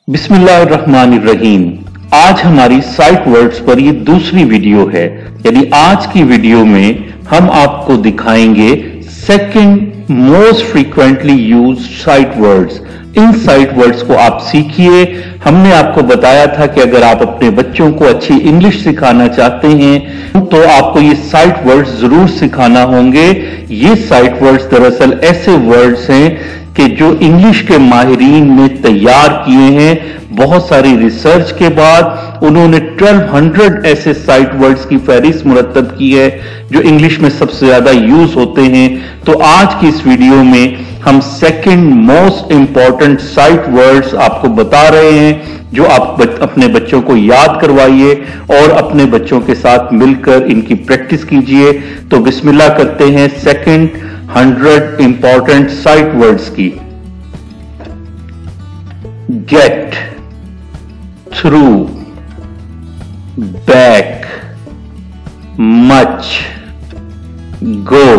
बिस्मिल्लाहिर्रहमानिर्रहीम। आज हमारी साइट वर्ड्स पर ये दूसरी वीडियो है। यानी आज की वीडियो में हम आपको दिखाएंगे second most frequently used sight words. इन साइट वर्ड्स को आप सीखिए। हमने आपको बताया था कि अगर आप अपने बच्चों को अच्छी इंग्लिश सिखाना चाहते हैं तो आपको ये साइट वर्ड्स जरूर सिखाना होंगे। ये साइट वर्ड्स दरअसल ऐसे वर्ड्स हैं कि जो इंग्लिश के माहिरीन ने तैयार किए हैं। बहुत सारी रिसर्च के बाद उन्होंने 1200 ऐसे साइट वर्ड्स की फहरिस्त मुरतब की है जो इंग्लिश में सबसे ज्यादा यूज होते हैं। तो आज की इस वीडियो में हम second most important sight words आपको बता रहे हैं जो आप अपने बच्चों को याद करवाइए और अपने बच्चों के साथ मिलकर इनकी प्रैक्टिस कीजिए। तो बिस्मिल्लाह करते हैं सेकंड 100 इंपॉर्टेंट साइट वर्ड्स की। Get, through, back, much, go,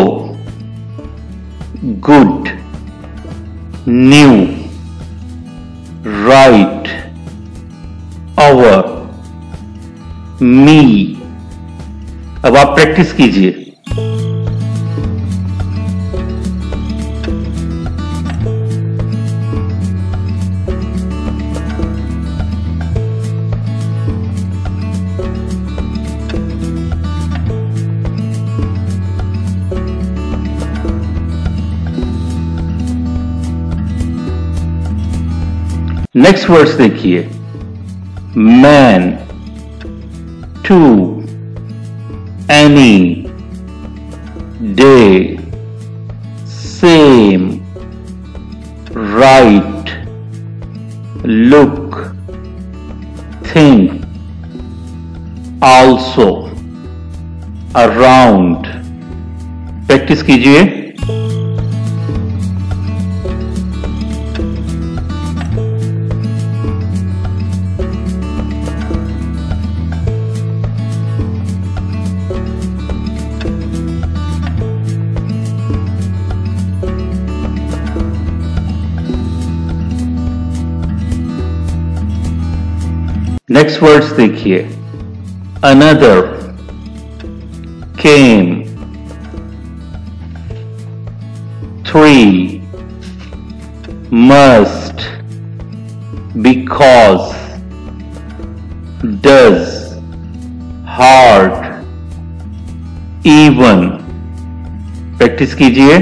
good, new, right, our, me. अब आप प्रैक्टिस कीजिए। नेक्स्ट वर्ड्स देखिए। Man, two, any, day, same, right, look, think, also, around. Practice कीजिए। नेक्स्ट वर्ड्स देखिए। Another, came, three, must, because, does, hard, even. Practice कीजिए।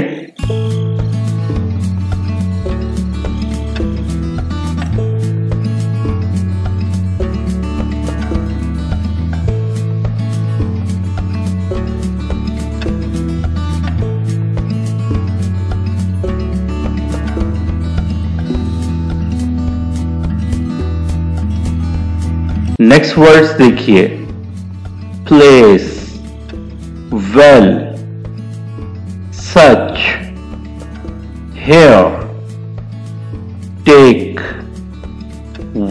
Next words देखिए। Place, well, such, here, take,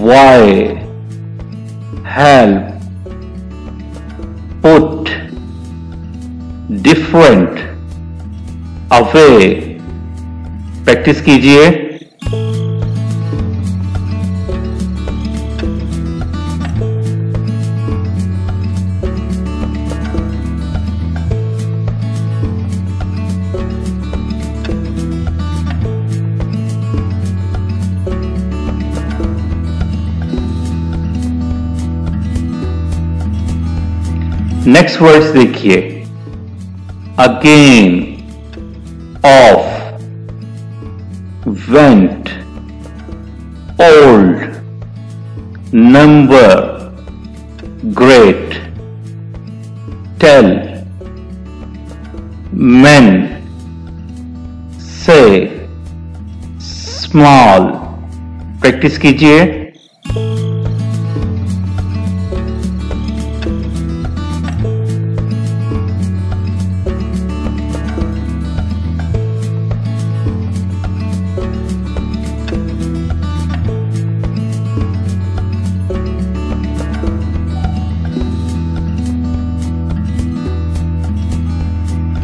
why, help, put, different, away. Practice कीजिए। Next words देखिए। Again, off, went, old, number, great, tell, men, say, small. Practice कीजिए।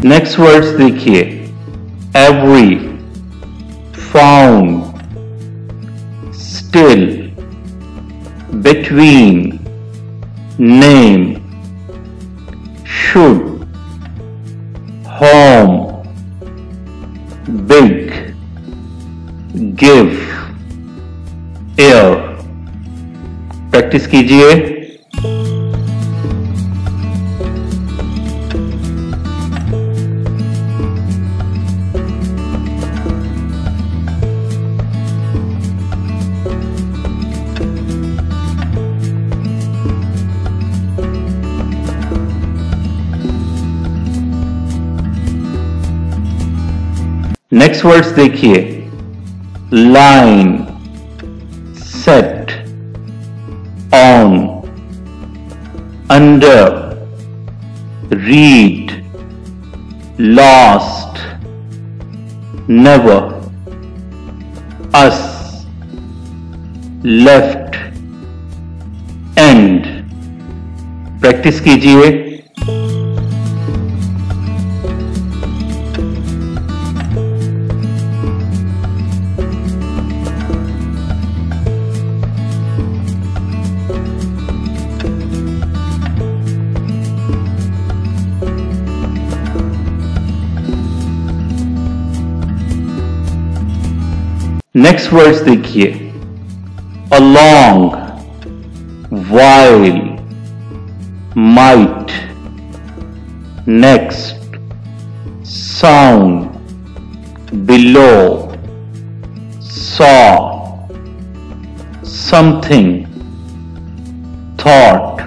Next words देखिए। Every, found, still, between, name, should, home, big, give, air। Practice कीजिए। Next words देखिए, line, set, on, under, read, last, never, us, left, end. Practice कीजिए। Next words देखिए, along, while, might, next, sound, below, saw, something, thought,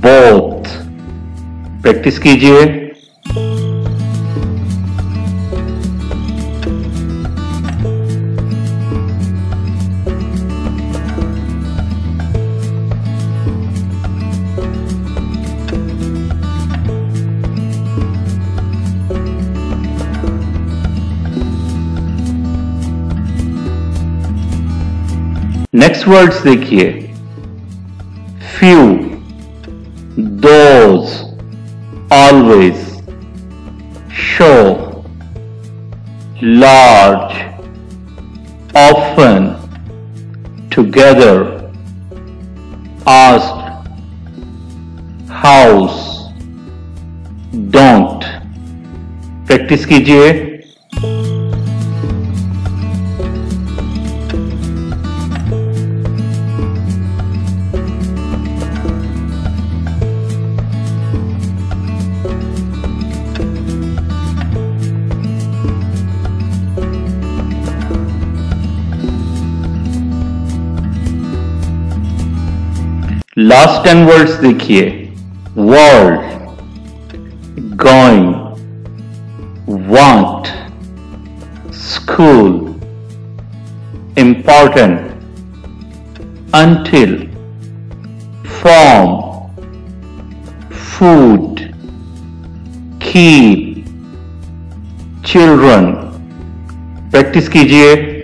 both। Practice कीजिए। Next words देखिए, few, those, always, show, large, often, together, asked, house, don't. Practice कीजिए। Last 10 words देखिए, world, going, want, school, important, until, form, food, keep, children। Practice कीजिए।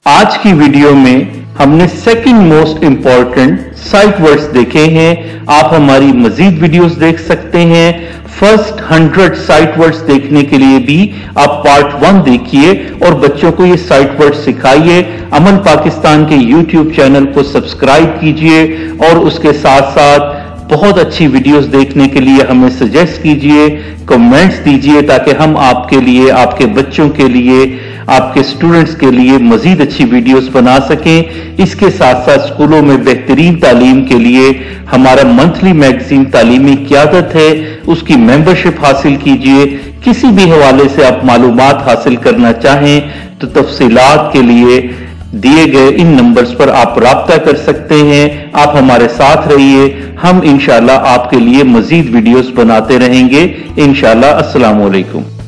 आज की video में हमने second most important sight words देखे हैं। आप हमारी मजीद वीडियोस देख सकते हैं। फर्स्ट 100 साइट वर्ड्स देखने के लिए भी आप पार्ट 1 देखिए और बच्चों को ये साइट वर्ड्स सिखाइए। अमन पाकिस्तान के YouTube चैनल को सब्सक्राइब कीजिए और उसके साथ साथ बहुत अच्छी वीडियोस देखने के लिए हमें सजेस्ट कीजिए, कमेंट्स दीजिए, ताकि हम आपके लिए, आपके बच्चों के लिए, आपके स्टूडेंट्स के लिए मजीद अच्छी वीडियोस बना सकें। इसके साथ साथ स्कूलों में बेहतरीन तालीम के लिए हमारा मंथली मैगजीन तालीमी क़यादत है, उसकी मेंबरशिप हासिल कीजिए। किसी भी हवाले से आप मालूमात हासिल करना चाहें तो तफसीलात के लिए दिए गए इन नंबर्स पर आप राब्ता कर सकते हैं। आप हमारे साथ रहिए, हम इंशाल्लाह आपके लिए मजीद वीडियोस बनाते रहेंगे इंशाल्लाह। अस्सलाम वालेकुम।